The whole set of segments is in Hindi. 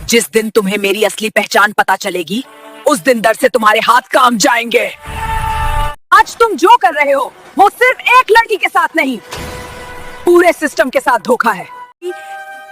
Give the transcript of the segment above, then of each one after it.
जिस दिन तुम्हें मेरी असली पहचान पता चलेगी, उस दिन दर्द से तुम्हारे हाथ काम जाएंगे। आज तुम जो कर रहे हो वो सिर्फ एक लड़की के साथ नहीं, पूरे सिस्टम के साथ धोखा है।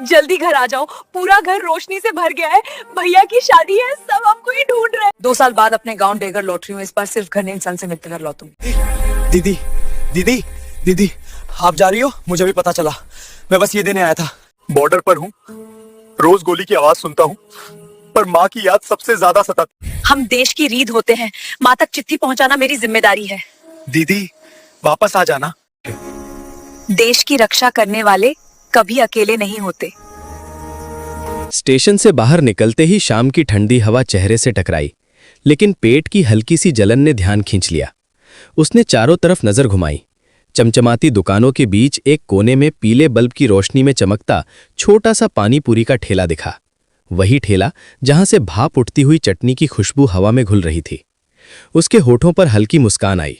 जल्दी घर आ जाओ, पूरा घर रोशनी से भर गया है। भैया की शादी है, सब हमको ही ढूंढ रहे हैं। 2 साल बाद अपने गांव देकर लौट रही हूँ। इस बार सिर्फ घने इंसान से मिलकर घर लौटूंगी। दीदी दीदी दीदी, आप जा रही हो? मुझे भी पता चला, मैं बस ये देने आया था। बॉर्डर पर हूँ, रोज गोली की आवाज सुनता हूँ, पर माँ की याद सबसे ज्यादा सताती। हम देश की रीढ़ होते हैं, माँ तक चिट्ठी पहुँचाना मेरी जिम्मेदारी है। दीदी वापस आ जाना। देश की रक्षा करने वाले कभी अकेले नहीं होते। स्टेशन से बाहर निकलते ही शाम की ठंडी हवा चेहरे से टकराई, लेकिन पेट की हल्की सी जलन ने ध्यान खींच लिया। उसने चारों तरफ नजर घुमाई। चमचमाती दुकानों के बीच एक कोने में पीले बल्ब की रोशनी में चमकता छोटा सा पानी पूरी का ठेला दिखा। वही ठेला जहां से भाप उठती हुई चटनी की खुशबू हवा में घुल रही थी। उसके होठों पर हल्की मुस्कान आई।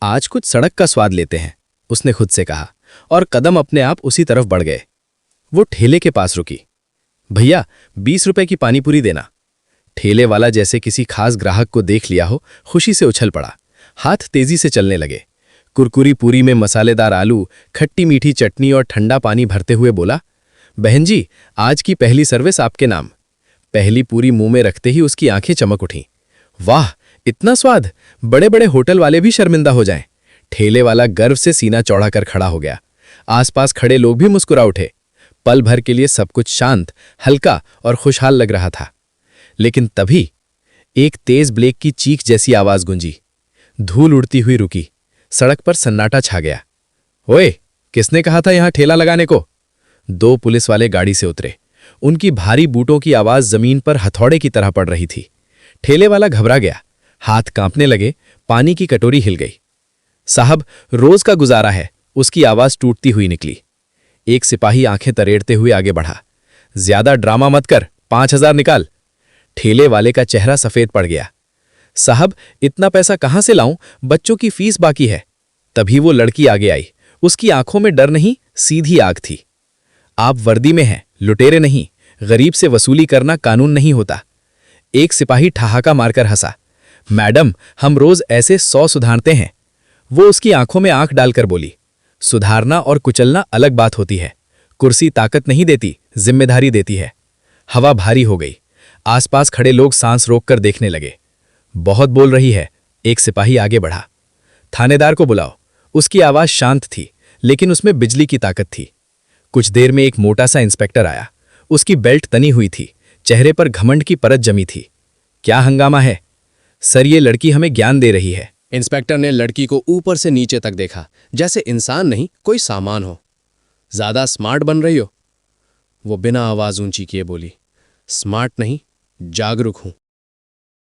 आज कुछ सड़क का स्वाद लेते हैं, उसने खुद से कहा, और कदम अपने आप उसी तरफ बढ़ गए। वो ठेले के पास रुकी। भैया, 20 रुपए की पानीपुरी देना। ठेले वाला जैसे किसी खास ग्राहक को देख लिया हो, खुशी से उछल पड़ा। हाथ तेजी से चलने लगे। कुरकुरी पूरी में मसालेदार आलू, खट्टी मीठी चटनी और ठंडा पानी भरते हुए बोला, बहन जी, आज की पहली सर्विस आपके नाम। पहली पूरी मुंह में रखते ही उसकी आंखें चमक उठीं। वाह, इतना स्वाद! बड़े बड़े होटल वाले भी शर्मिंदा हो जाएं। ठेले वाला गर्व से सीना चौड़ा कर खड़ा हो गया। आसपास खड़े लोग भी मुस्कुरा उठे। पल भर के लिए सब कुछ शांत, हल्का और खुशहाल लग रहा था। लेकिन तभी एक तेज ब्लेक की चीख जैसी आवाज गूंजी। धूल उड़ती हुई रुकी। सड़क पर सन्नाटा छा गया। ओए, किसने कहा था यहां ठेला लगाने को? 2 पुलिस वाले गाड़ी से उतरे। उनकी भारी बूटों की आवाज जमीन पर हथौड़े की तरह पड़ रही थी। ठेले वाला घबरा गया, हाथ कांपने लगे। पानी की कटोरी हिल गई। साहब, रोज का गुजारा है, उसकी आवाज टूटती हुई निकली। एक सिपाही आंखें तरेड़ते हुए आगे बढ़ा। ज्यादा ड्रामा मत कर, 5000 निकाल। ठेले वाले का चेहरा सफेद पड़ गया। साहब, इतना पैसा कहां से लाऊं? बच्चों की फीस बाकी है। तभी वो लड़की आगे आई। उसकी आंखों में डर नहीं, सीधी आग थी। आप वर्दी में हैं, लुटेरे नहीं। गरीब से वसूली करना कानून नहीं होता। एक सिपाही ठहाका मारकर हंसा। मैडम, हम रोज ऐसे 100 सुधारते हैं। वो उसकी आंखों में आंख डालकर बोली, सुधारना और कुचलना अलग बात होती है। कुर्सी ताकत नहीं देती, जिम्मेदारी देती है। हवा भारी हो गई। आसपास खड़े लोग सांस रोककर देखने लगे। बहुत बोल रही है, एक सिपाही आगे बढ़ा। थानेदार को बुलाओ। उसकी आवाज शांत थी, लेकिन उसमें बिजली की ताकत थी। कुछ देर में एक मोटा सा इंस्पेक्टर आया। उसकी बेल्ट तनी हुई थी, चेहरे पर घमंड की परत जमी थी। क्या हंगामा है? सर, ये लड़की हमें ज्ञान दे रही है। इंस्पेक्टर ने लड़की को ऊपर से नीचे तक देखा, जैसे इंसान नहीं कोई सामान हो। ज्यादा स्मार्ट बन रही हो? वो बिना आवाज ऊंची किए बोली, स्मार्ट नहीं, जागरूक हूं।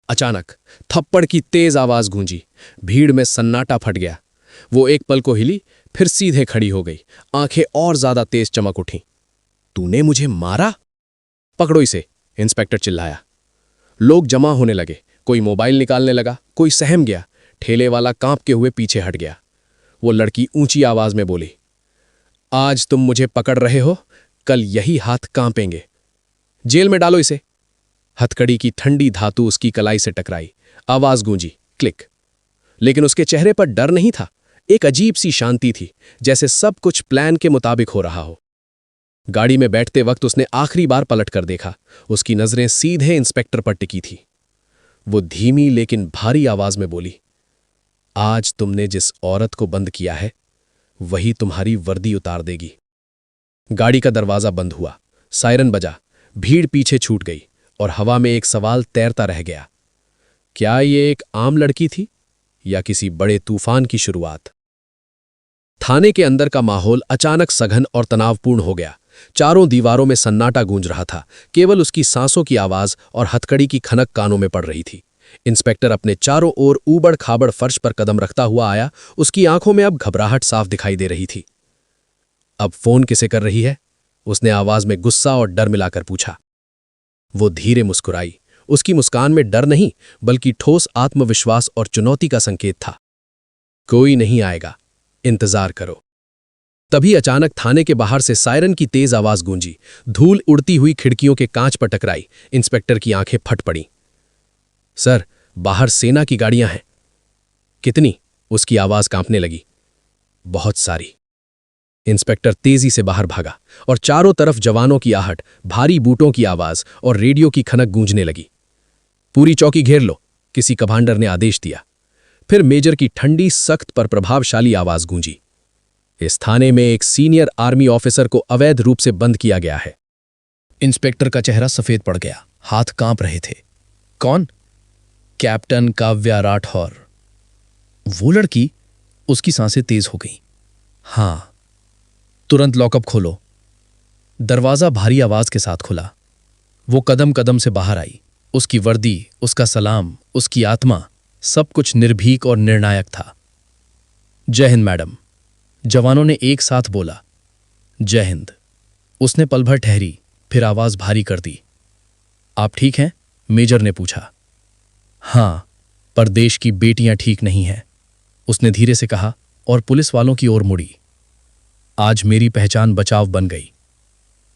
अचानक थप्पड़ की तेज आवाज गूंजी। भीड़ में सन्नाटा फट गया। वो एक पल को हिली, फिर सीधे खड़ी हो गई। आंखें और ज्यादा तेज चमक उठीं। तूने मुझे मारा? पकड़ो इसे, इंस्पेक्टर चिल्लाया। लोग जमा होने लगे। कोई मोबाइल निकालने लगा, कोई सहम गया। ठेले वाला कांपते हुए पीछे हट गया। वो लड़की ऊंची आवाज में बोली, आज तुम मुझे पकड़ रहे हो, कल यही हाथ कांपेंगे। जेल में डालो इसे। हथकड़ी की ठंडी धातु उसकी कलाई से टकराई। आवाज गूंजी, क्लिक। लेकिन उसके चेहरे पर डर नहीं था, एक अजीब सी शांति थी, जैसे सब कुछ प्लान के मुताबिक हो रहा हो। गाड़ी में बैठते वक्त उसने आखिरी बार पलट कर देखा। उसकी नजरें सीधे इंस्पेक्टर पर टिकी थी। वो धीमी लेकिन भारी आवाज में बोली, आज तुमने जिस औरत को बंद किया है, वही तुम्हारी वर्दी उतार देगी। गाड़ी का दरवाजा बंद हुआ। सायरन बजा। भीड़ पीछे छूट गई और हवा में एक सवाल तैरता रह गया। क्या ये एक आम लड़की थी या किसी बड़े तूफान की शुरुआत? थाने के अंदर का माहौल अचानक सघन और तनावपूर्ण हो गया। चारों दीवारों में सन्नाटा गूंज रहा था। केवल उसकी सांसों की आवाज और हथकड़ी की खनक कानों में पड़ रही थी। इंस्पेक्टर अपने चारों ओर ऊबड़ खाबड़ फर्श पर कदम रखता हुआ आया। उसकी आंखों में अब घबराहट साफ दिखाई दे रही थी। अब फोन किसे कर रही है? उसने आवाज में गुस्सा और डर मिलाकर पूछा। वो धीरे मुस्कुराई। उसकी मुस्कान में डर नहीं, बल्कि ठोस आत्मविश्वास और चुनौती का संकेत था। कोई नहीं आएगा, इंतजार करो। तभी अचानक थाने के बाहर से सायरन की तेज आवाज गूंजी। धूल उड़ती हुई खिड़कियों के कांच पर टकराई। इंस्पेक्टर की आंखें फट पड़ी। सर, बाहर सेना की गाड़ियां हैं। कितनी? उसकी आवाज कांपने लगी। बहुत सारी। इंस्पेक्टर तेजी से बाहर भागा और चारों तरफ जवानों की आहट, भारी बूटों की आवाज और रेडियो की खनक गूंजने लगी। पूरी चौकी घेर लो, किसी कमांडर ने आदेश दिया। फिर मेजर की ठंडी, सख्त पर प्रभावशाली आवाज गूंजी। इस थाने में एक सीनियर आर्मी ऑफिसर को अवैध रूप से बंद किया गया है। इंस्पेक्टर का चेहरा सफेद पड़ गया, हाथ कांप रहे थे। कौन? कैप्टन काव्या राठौर। वो लड़की? उसकी सांसें तेज हो गईं। हां। तुरंत लॉकअप खोलो। दरवाजा भारी आवाज के साथ खुला। वो कदम कदम से बाहर आई। उसकी वर्दी, उसका सलाम, उसकी आत्मा, सब कुछ निर्भीक और निर्णायक था। जय हिंद मैडम, जवानों ने एक साथ बोला। जय हिंद। उसने पल भर ठहरी, फिर आवाज भारी कर दी। आप ठीक हैं? मेजर ने पूछा। हां, पर देश की बेटियां ठीक नहीं हैं, उसने धीरे से कहा और पुलिस वालों की ओर मुड़ी। आज मेरी पहचान बचाव बन गई,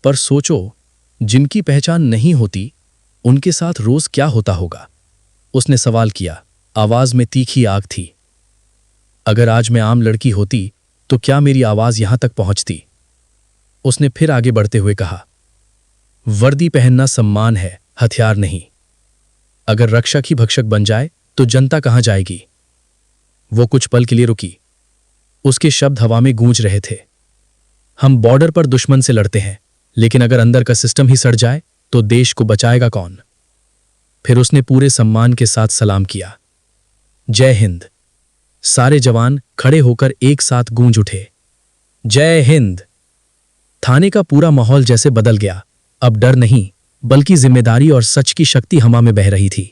पर सोचो, जिनकी पहचान नहीं होती उनके साथ रोज क्या होता होगा? उसने सवाल किया, आवाज में तीखी आग थी। अगर आज मैं आम लड़की होती तो क्या मेरी आवाज यहां तक पहुंचती? उसने फिर आगे बढ़ते हुए कहा, वर्दी पहनना सम्मान है, हथियार नहीं। अगर रक्षक ही भक्षक बन जाए तो जनता कहां जाएगी? वो कुछ पल के लिए रुकी। उसके शब्द हवा में गूंज रहे थे। हम बॉर्डर पर दुश्मन से लड़ते हैं, लेकिन अगर अंदर का सिस्टम ही सड़ जाए तो देश को बचाएगा कौन? फिर उसने पूरे सम्मान के साथ सलाम किया। जय हिंद। सारे जवान खड़े होकर एक साथ गूंज उठे। जय हिंद। थाने का पूरा माहौल जैसे बदल गया। अब डर नहीं, बल्कि जिम्मेदारी और सच की शक्ति हवा में बह रही थी।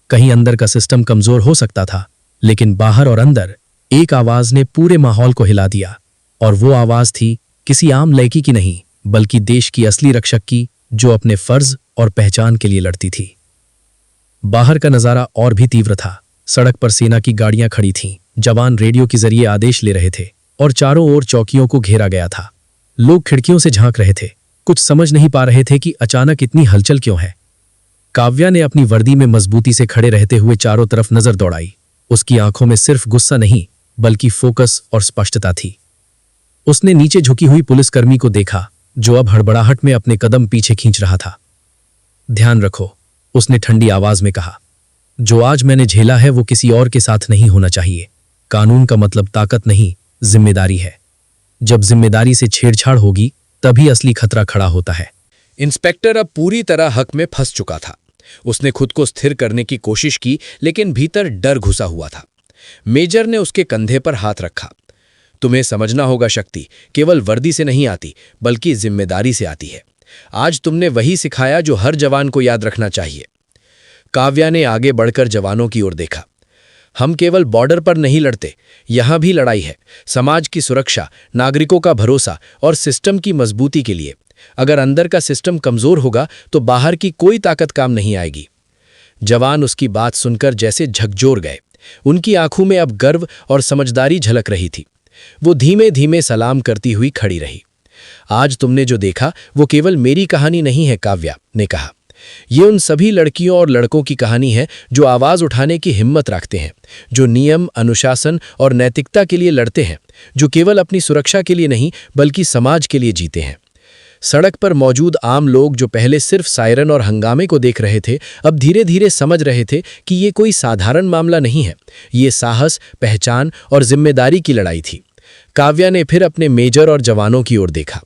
कहीं अंदर का सिस्टम कमजोर हो सकता था, लेकिन बाहर और अंदर एक आवाज ने पूरे माहौल को हिला दिया। और वो आवाज थी किसी आम लड़की की नहीं, बल्कि देश की असली रक्षक की, जो अपने फर्ज और पहचान के लिए लड़ती थी। बाहर का नजारा और भी तीव्र था। सड़क पर सेना की गाड़ियां खड़ी थीं, जवान रेडियो के जरिए आदेश ले रहे थे और चारों ओर चौकियों को घेरा गया था। लोग खिड़कियों से झांक रहे थे, कुछ समझ नहीं पा रहे थे कि अचानक इतनी हलचल क्यों है। काव्या ने अपनी वर्दी में मजबूती से खड़े रहते हुए चारों तरफ नजर दौड़ाई। उसकी आंखों में सिर्फ गुस्सा नहीं, बल्कि फोकस और स्पष्टता थी। उसने नीचे झुकी हुई पुलिसकर्मी को देखा, जो अब हड़बड़ाहट में अपने कदम पीछे खींच रहा था। ध्यान रखो, उसने ठंडी आवाज में कहा। जो आज मैंने झेला है वो किसी और के साथ नहीं होना चाहिए। कानून का मतलब ताकत नहीं, जिम्मेदारी है। जब जिम्मेदारी से छेड़छाड़ होगी तभी असली खतरा खड़ा होता है। इंस्पेक्टर अब पूरी तरह हक में फंस चुका था। उसने खुद को स्थिर करने की कोशिश की, लेकिन भीतर डर घुसा हुआ था। मेजर ने उसके कंधे पर हाथ रखा। तुम्हें समझना होगा शक्ति केवल वर्दी से नहीं आती, बल्कि जिम्मेदारी से आती है। आज तुमने वही सिखाया जो हर जवान को याद रखना चाहिए। काव्या ने आगे बढ़कर जवानों की ओर देखा। हम केवल बॉर्डर पर नहीं लड़ते, यहां भी लड़ाई है, समाज की सुरक्षा, नागरिकों का भरोसा और सिस्टम की मजबूती के लिए। अगर अंदर का सिस्टम कमजोर होगा तो बाहर की कोई ताकत काम नहीं आएगी। जवान उसकी बात सुनकर जैसे झकझोर गए। उनकी आंखों में अब गर्व और समझदारी झलक रही थी। वो धीमे धीमे सलाम करती हुई खड़ी रही। आज तुमने जो देखा वो केवल मेरी कहानी नहीं है, काव्या ने कहा। ये उन सभी लड़कियों और लड़कों की कहानी है जो आवाज उठाने की हिम्मत रखते हैं, जो नियम, अनुशासन और नैतिकता के लिए लड़ते हैं, जो केवल अपनी सुरक्षा के लिए नहीं बल्कि समाज के लिए जीते हैं। सड़क पर मौजूद आम लोग जो पहले सिर्फ सायरन और हंगामे को देख रहे थे, अब धीरे धीरे समझ रहे थे कि ये कोई साधारण मामला नहीं है। ये साहस, पहचान और जिम्मेदारी की लड़ाई थी। काव्या ने फिर अपने मेजर और जवानों की ओर देखा।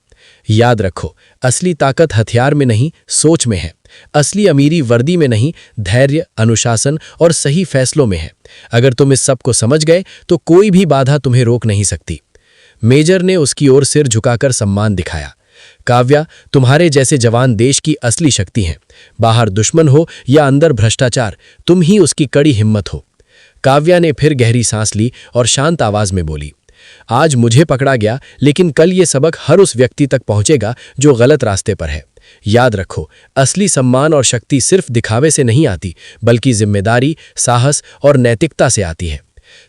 याद रखो, असली ताकत हथियार में नहीं, सोच में है। असली अमीरी वर्दी में नहीं, धैर्य, अनुशासन और सही फैसलों में है। अगर तुम इस सब को समझ गए तो कोई भी बाधा तुम्हें रोक नहीं सकती। मेजर ने उसकी ओर सिर झुकाकर सम्मान दिखाया। काव्या, तुम्हारे जैसे जवान देश की असली शक्ति हैं। बाहर दुश्मन हो या अंदर भ्रष्टाचार, तुम ही उसकी कड़ी हिम्मत हो। काव्या ने फिर गहरी सांस ली और शांत आवाज में बोली, आज मुझे पकड़ा गया, लेकिन कल ये सबक हर उस व्यक्ति तक पहुंचेगा जो गलत रास्ते पर है। याद रखो, असली सम्मान और शक्ति सिर्फ दिखावे से नहीं आती, बल्कि जिम्मेदारी, साहस और नैतिकता से आती है।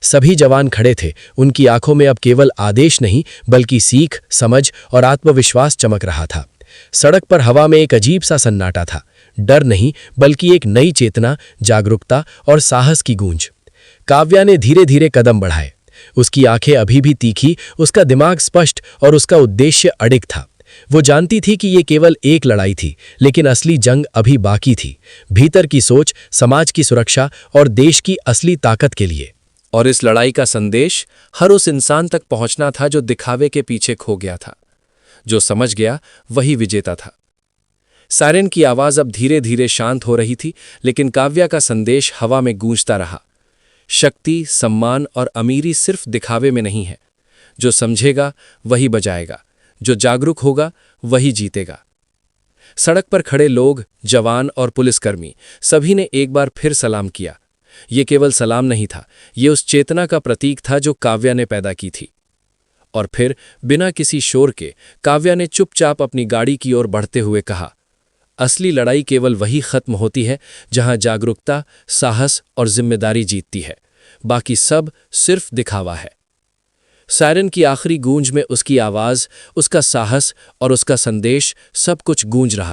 सभी जवान खड़े थे, उनकी आंखों में अब केवल आदेश नहीं बल्कि सीख, समझ और आत्मविश्वास चमक रहा था। सड़क पर हवा में एक अजीब सा सन्नाटा था, डर नहीं बल्कि एक नई चेतना, जागरूकता और साहस की गूंज। काव्या ने धीरे धीरे कदम बढ़ाए। उसकी आंखें अभी भी तीखी, उसका दिमाग स्पष्ट और उसका उद्देश्य अडिग था। वो जानती थी कि ये केवल एक लड़ाई थी, लेकिन असली जंग अभी बाकी थी, भीतर की सोच, समाज की सुरक्षा और देश की असली ताकत के लिए। और इस लड़ाई का संदेश हर उस इंसान तक पहुंचना था जो दिखावे के पीछे खो गया था। जो समझ गया वही विजेता था। सायरन की आवाज अब धीरे धीरे शांत हो रही थी, लेकिन काव्या का संदेश हवा में गूंजता रहा। शक्ति, सम्मान और अमीरी सिर्फ दिखावे में नहीं है। जो समझेगा वही बजाएगा, जो जागरूक होगा वही जीतेगा। सड़क पर खड़े लोग, जवान और पुलिसकर्मी सभी ने एक बार फिर सलाम किया। ये केवल सलाम नहीं था, ये उस चेतना का प्रतीक था जो काव्या ने पैदा की थी। और फिर बिना किसी शोर के काव्या ने चुपचाप अपनी गाड़ी की ओर बढ़ते हुए कहा, असली लड़ाई केवल वही खत्म होती है जहां जागरूकता, साहस और जिम्मेदारी जीतती है, बाकी सब सिर्फ दिखावा है। सायरन की आखिरी गूंज में उसकी आवाज, उसका साहस और उसका संदेश सब कुछ गूंज रहा